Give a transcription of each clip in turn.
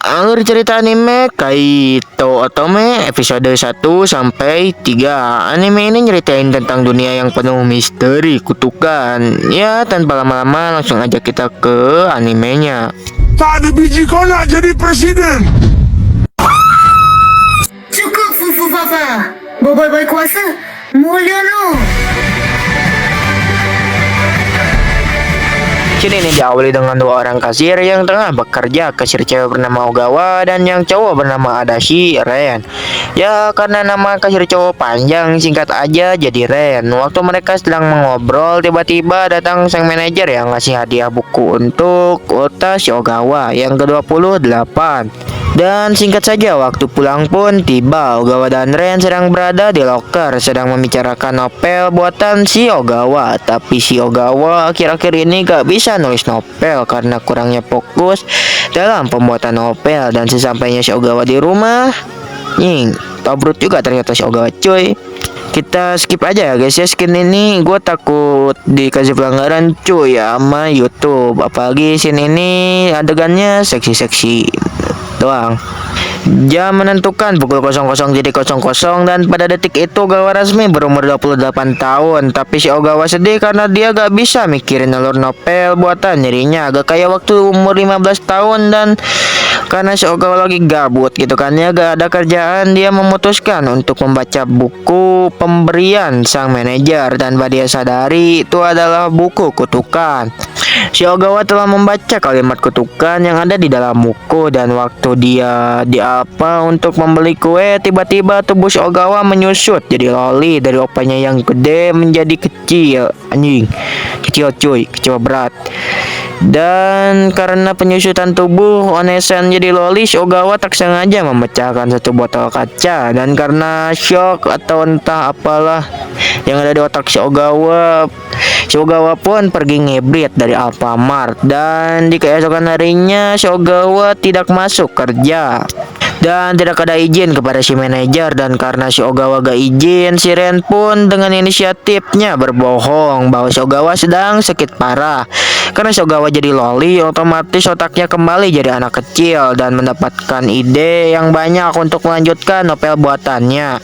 alur cerita anime Kaito Otome episode 1 sampai 3. Anime ini nyeritain tentang dunia yang penuh misteri, kutukan. Ya, tanpa lama-lama langsung aja kita ke animenya. Tak ada biji kau nak jadi presiden. Cukup Fufu Fafa. Boy kuasa. Mulia no. Sini ini diawali dengan dua orang kasir yang tengah bekerja. Kasir cewek bernama Ogawa dan yang cowok bernama Adachi Ren. Ya, karena nama kasir cowok panjang, singkat aja jadi Ren. Waktu mereka sedang mengobrol, tiba-tiba datang sang manajer yang ngasih hadiah buku untuk Ota si Ogawa yang ke-28. Dan singkat saja, waktu pulang pun tiba. Ogawa dan Ren sedang berada di loker, sedang membicarakan novel buatan si Ogawa. Tapi si Ogawa akhir-akhir ini gak bisa nulis novel karena kurangnya fokus dalam pembuatan novel. Dan sesampainya si Ogawa di rumah, tobrut juga ternyata si Ogawa, cuy. Kita skip aja ya guys ya, skin ini gue takut dikasih pelanggaran cuy ya sama YouTube. Apalagi scene ini adegannya seksi-seksi doang. Jam menentukan pukul 00 jadi 00 dan pada detik itu Ogawa resmi berumur 28 tahun. Tapi si Ogawa sedih karena dia gak bisa mikirin alur novel buatan dirinya, agak kayak waktu umur 15 tahun. Dan karena si Ogawa lagi gabut gitu kan ya, gak ada kerjaan, dia memutuskan untuk membaca buku pemberian sang manajer. Tanpa dia sadari itu adalah buku kutukan. Si Ogawa telah membaca kalimat kutukan yang ada di dalam buku. Dan waktu dia diapa untuk membeli kue, tiba-tiba tubuh si Ogawa menyusut jadi loli. Dari opanya yang gede menjadi kecil. Anjing, kecil cuy, kecil berat. Dan karena penyusutan tubuh Onesan jadi loli, si Ogawa tak sengaja memecahkan satu botol kaca. Dan karena shock atau entah apalah yang ada di otak si Ogawa pun pergi ngebrit dari Alfamart. Dan di keesokan harinya si Ogawa tidak masuk kerja dan tidak ada izin kepada si manajer. Dan karena si Ogawa gak izin, si Ren pun dengan inisiatifnya berbohong bahwa si Ogawa sedang sakit parah. Karena si Ogawa jadi loli, otomatis otaknya kembali jadi anak kecil dan mendapatkan ide yang banyak untuk melanjutkan novel buatannya.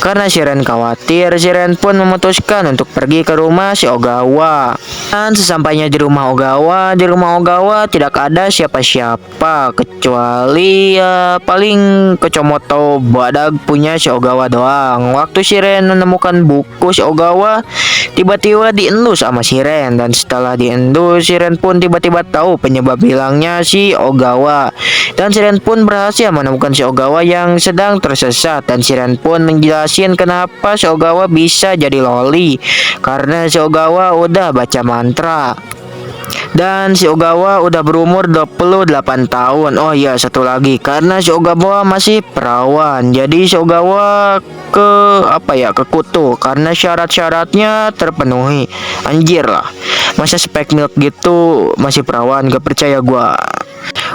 Karena si Ren khawatir, si Ren pun memutuskan untuk pergi ke rumah si Ogawa. Dan sesampainya di rumah Ogawa tidak ada siapa-siapa kecuali ya paling Kecomoto badag punya si Ogawa doang. Waktu si Ren menemukan buku si Ogawa, tiba-tiba diendus sama si Ren. Dan setelah diendus, si Ren pun tiba-tiba tahu penyebab hilangnya si Ogawa. Dan si Ren pun berhasil menemukan si Ogawa yang sedang tersesat. Dan si Ren pun menjelaskan kenapa si Ogawa bisa jadi loli, karena si Ogawa udah baca mantra. Dan si Ogawa udah berumur 28 tahun. Oh iya, satu lagi, karena si Ogawa masih perawan. Jadi si Ogawa ke kutu karena syarat-syaratnya terpenuhi. Anjir lah, masa spek milk gitu masih perawan, gak percaya gua.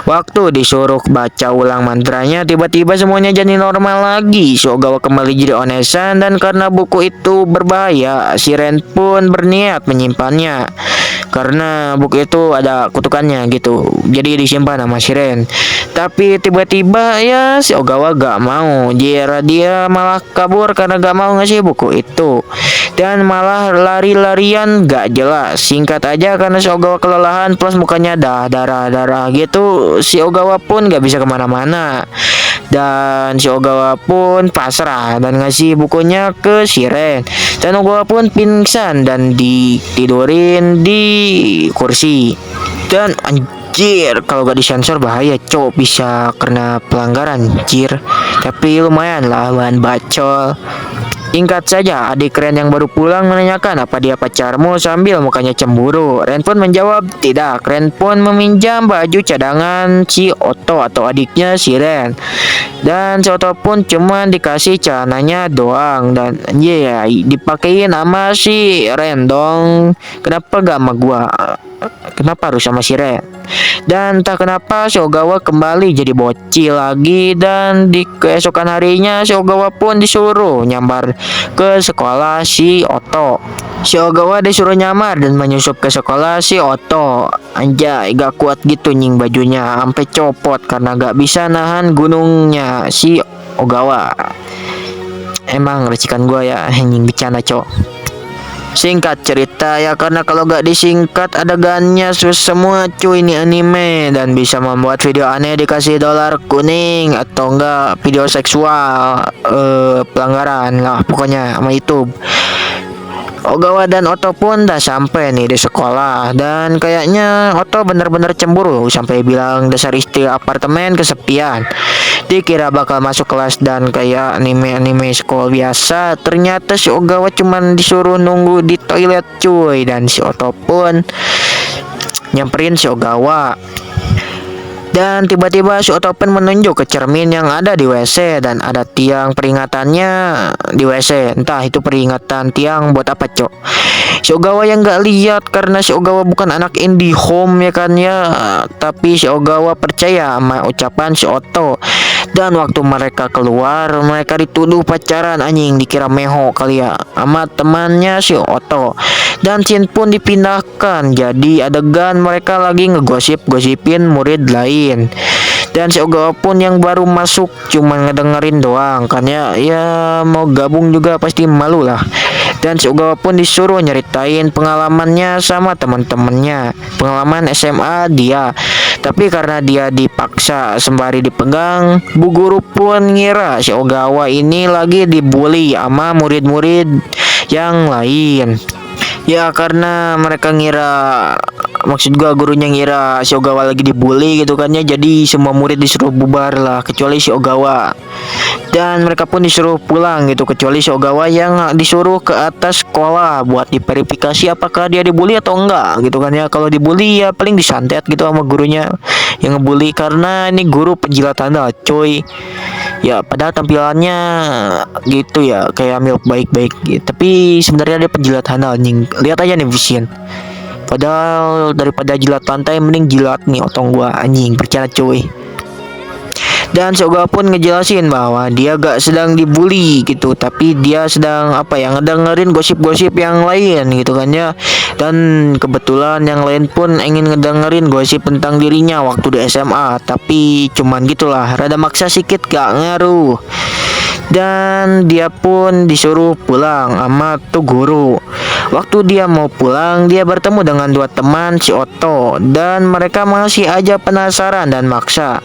Waktu disuruh baca ulang mantranya, tiba-tiba semuanya jadi normal lagi. Si Ogawa kembali jadi Onesan. Dan karena buku itu berbahaya, si Ren pun berniat menyimpannya karena buku itu ada kutukannya gitu. Jadi disimpan sama si Ren. Tapi tiba-tiba ya si Ogawa gak mau. Dia malah kabur karena gak mau ngasih buku itu. Dan malah lari-larian gak jelas. Singkat aja, karena si Ogawa kelelahan plus mukanya darah-darah gitu, si Ogawa pun gak bisa kemana-mana. Dan si Ogawa pun pasrah dan ngasih bukunya ke si Ren. Dan Ogawa pun pingsan dan ditidurin di kursi. Dan anjir, kalau gak disensor bahaya cowok, bisa kena pelanggaran anjir. Tapi lumayan lah bahan bacol. Singkat saja, adik Ren yang baru pulang menanyakan apa dia pacarmu sambil mukanya cemburu. Ren pun menjawab tidak. Ren pun meminjam baju cadangan si Otto atau adiknya si Ren. Dan si Otto pun cuma dikasih celananya doang. Dan dipakein sama si Ren dong. Kenapa gak sama gua? Kenapa harus sama si Ren? Dan entah kenapa si Ogawa kembali jadi bocil lagi. Dan di keesokan harinya si Ogawa pun disuruh nyambar ke sekolah si Otto. Si Ogawa disuruh nyamar dan menyusup ke sekolah si Oto. Anjay, gak kuat gitu nying bajunya, sampai copot karena gak bisa nahan gunungnya si Ogawa. Emang recikan gua ya, nying bercanda cok. Singkat cerita ya, karena kalau gak disingkat adegannya sus semua cuy ini anime, dan bisa membuat video aneh dikasih dolar kuning atau enggak video seksual, pelanggaran lah pokoknya sama YouTube. Ogawa dan Oto pun udah sampai nih di sekolah, dan kayaknya Oto bener-bener cemburu sampai bilang dasar istri apartemen kesepian. Dikira bakal masuk kelas dan kayak anime-anime sekolah biasa, ternyata si Ogawa cuman disuruh nunggu di toilet cuy, dan si Oto pun nyamperin si Ogawa. Dan tiba-tiba si Oto pun menunjuk ke cermin yang ada di WC, dan ada tiang peringatannya di WC. Entah itu peringatan tiang buat apa cok. Si Ogawa yang gak lihat karena si Ogawa bukan anak indie home ya kan ya. Tapi si Ogawa percaya sama ucapan si Oto. Dan waktu mereka keluar, mereka dituduh pacaran anjing, dikira meho kali ya sama temannya si Oto. Dan scene pun dipindahkan jadi adegan mereka lagi ngegosip-gosipin murid lain. Dan si Ogawa pun yang baru masuk cuma ngedengerin doang kan ya, mau gabung juga pasti malu lah. Dan si Ogawa pun disuruh nyeritain pengalamannya sama teman-temannya, pengalaman SMA dia. Tapi karena dia dipaksa sembari dipegang, bu guru pun ngira si Ogawa ini lagi dibully sama murid-murid yang lain. Ya karena mereka ngira, maksud gua gurunya ngira si Ogawa lagi dibully gitu kan ya, jadi semua murid disuruh bubar lah kecuali si Ogawa. Dan mereka pun disuruh pulang gitu, kecuali si Ogawa yang disuruh ke atas sekolah buat diverifikasi apakah dia dibully atau enggak gitu kan ya. Kalau dibully ya paling disantet gitu sama gurunya yang ngebully, karena ini guru penjilat handal coy. Ya padahal tampilannya gitu ya, kayak milk baik-baik gitu, tapi sebenarnya dia penjilat handal anjing. Lihat aja nih Vision. Padahal daripada jilat lantai mending jilat nih otong gua anjing, percaya cuy. Dan si Ogawa pun ngejelasin bahwa dia gak sedang dibully gitu, tapi dia sedang apa ya, ngedengerin gosip-gosip yang lain gitu kan ya. Dan kebetulan yang lain pun ingin ngedengerin gosip tentang dirinya waktu di SMA, tapi cuman gitulah, rada maksa sikit gak ngaruh. Dan dia pun disuruh pulang sama tuh guru. Waktu dia mau pulang, dia bertemu dengan dua teman si Oto, dan mereka masih aja penasaran dan maksa.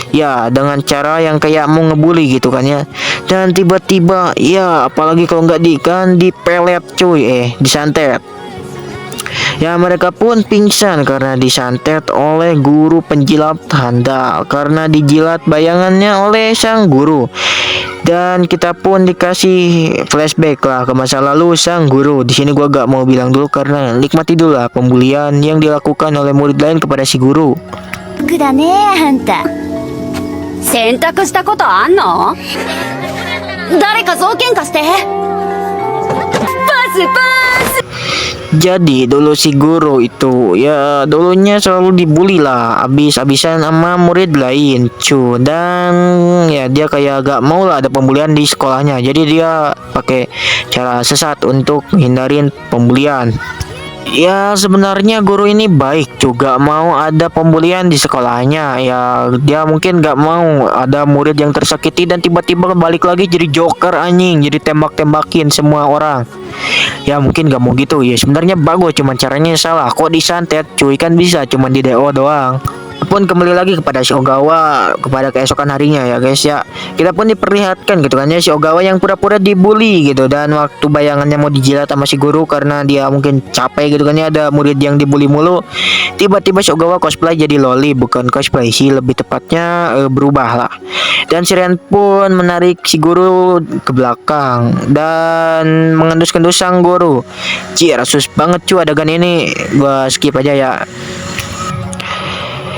Ya dengan cara yang kayak mau ngebully gitu kan ya. Dan tiba-tiba ya apalagi kalau nggak dipelet cuy, disantet. Ya mereka pun pingsan karena disantet oleh guru penjilat handal, karena dijilat bayangannya oleh sang guru. Dan kita pun dikasih flashback lah ke masa lalu sang guru. Di sini gua gak mau bilang dulu karena nikmati dulu lah pembulian yang dilakukan oleh murid lain kepada si guru. 僕だねあんた洗濯したことあんの誰か雑巾貸してパスパス Jadi dulu si guru itu ya dulunya selalu dibully lah abis-abisan sama murid lain cu. Dan ya dia kayak gak mau lah ada pembulian di sekolahnya, jadi dia pakai cara sesat untuk menghindarin pembulian. Ya sebenarnya guru ini baik juga mau ada pembulian di sekolahnya. Ya dia mungkin gak mau ada murid yang tersakiti dan tiba-tiba balik lagi jadi joker anjing, jadi tembak-tembakin semua orang. Ya mungkin gak mau gitu ya, sebenarnya bagus cuman caranya salah. Kok disantet cuy, kan bisa cuman di DO doang. Pun kembali lagi kepada si Ogawa kepada keesokan harinya ya guys ya. Kita pun diperlihatkan gitu kan ya si Ogawa yang pura-pura dibully gitu, dan waktu bayangannya mau dijilat sama si guru karena dia mungkin capek gitu kan ya, ada murid yang dibully mulu. Tiba-tiba si Ogawa cosplay jadi loli, bukan cosplay sih lebih tepatnya, berubah lah. Dan si Ren pun menarik si guru ke belakang dan mengendus-endus sang guru. Rasus banget cuy adegan ini, gua skip aja ya.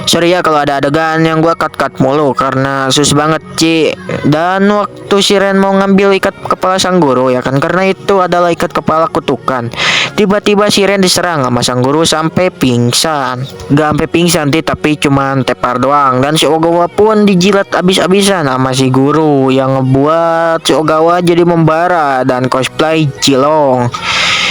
Sorry ya kalau ada adegan yang gua cut mulu karena sus banget Ci. Dan waktu si Ren mau ngambil ikat kepala sang guru ya kan, karena itu adalah ikat kepala kutukan, tiba-tiba si Ren diserang sama sang guru sampai pingsan. Gak sampai pingsan tapi cuman tepar doang. Dan si Ogawa pun dijilat abis-abisan sama si guru yang ngebuat si Ogawa jadi membara dan cosplay cilong.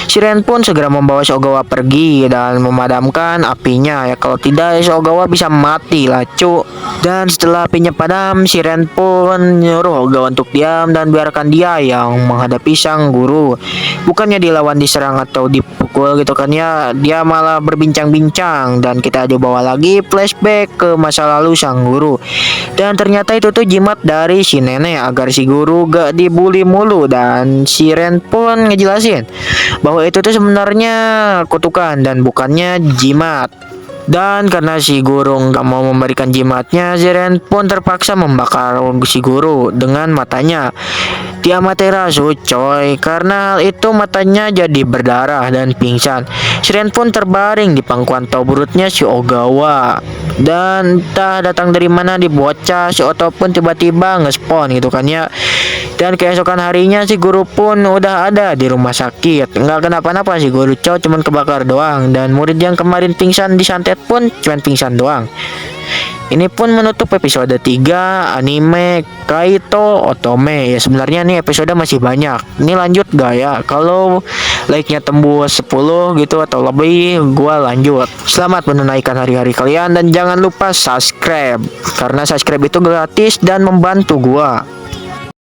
Si Shiren pun segera membawa si Ogawa pergi dan memadamkan apinya. Ya kalau tidak si Ogawa bisa mati lah cu. Dan setelah apinya padam, Shiren pun nyuruh Ogawa untuk diam dan biarkan dia yang menghadapi sang guru. Bukannya dilawan, diserang atau dipukul gitu kan ya, dia malah berbincang-bincang. Dan kita dibawa lagi flashback ke masa lalu sang guru. Dan ternyata itu tuh jimat dari si nenek agar si guru gak dibully mulu. Dan Shiren pun ngejelasin bahwa itu tuh sebenarnya kutukan dan bukannya jimat. Dan karena si guru nggak mau memberikan jimatnya, Shiren pun terpaksa membakar si guru dengan matanya. Di Amaterasu coy, karena hal itu matanya jadi berdarah dan pingsan. Shiren pun terbaring di pangkuan tauburutnya si Ogawa. Dan entah datang dari mana di bocah si Oto pun tiba-tiba nge-spawn gitu kan ya. Dan keesokan harinya si guru pun udah ada di rumah sakit. Nggak kenapa-napa si guru cow, cuman kebakar doang. Dan murid yang kemarin pingsan disantet pun cuman pingsan doang. Ini pun menutup episode 3 anime Kaito Otome. Ya sebenarnya nih episode masih banyak. Ini lanjut gak ya? Kalau like-nya tembus 10 gitu atau lebih, gua lanjut. Selamat menunaikan hari-hari kalian dan jangan lupa subscribe. Karena subscribe itu gratis dan membantu gua.